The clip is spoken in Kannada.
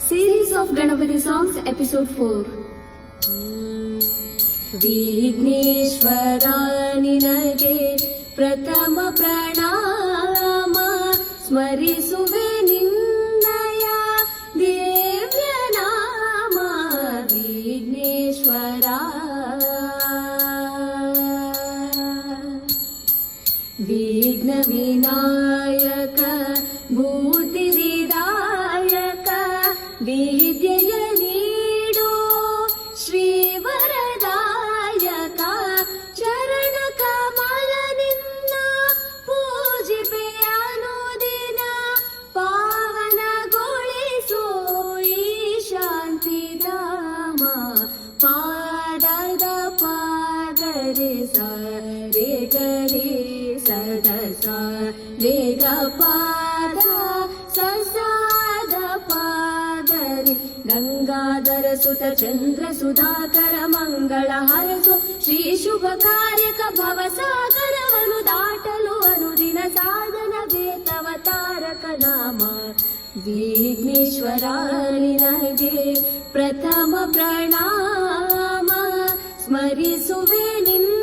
Series of Ganapati songs, episode 4. Vighneshwara ನಿನಗೆ ಪ್ರಥಮ ಪ್ರಣಾಮ, ಸ್ಮರಿಸುವೆ ನಿನ್ನಯ ದಿವ್ಯ ನಾಮ. ವಿಘ್ನೇಶ್ವರ ವಿಘ್ನ ವಿನಾಯಕ ಬುದ್ಧಿ ವಿದಾಯಕ, ವಿದ್ಯೆಯ ನೀಡು ಶ್ರೀವರದಾಯಕ. ಚರಣ ಕಮಲ ನಿನ್ನ ಪೂಜಿಪೆ ಅನುದಿನ, ಪಾವನಗೊಳಿಸೋ ಈ ಶಾಂತಿಧಾಮ. ಪಾದದ ಪಾದರೆ ಸರೆ ಗರಿ ಸದಸ ವೇಗ ಪಾದ ಸಸಾದ ಪಾದರಿ. ಗಂಗಾಧರ ಸುತ ಚಂದ್ರ ಸುಧಾಕರ ಮಂಗಳ ಹರಸು, ಶ್ರೀ ಶುಭ ಕಾರ್ಯಕ ಭವ ಸಾಗರವನು ದಾಟಲು ಅನುದಿನ ಸಾಧನ ವೇತವ ತಾರಕ ನಾಮ. ವಿಘ್ನೇಶ್ವರ ನಿನಗೆ ಪ್ರಥಮ ಪ್ರಣಾಮ, ಸ್ಮರಿಸುವೆ ನಿನ್ನ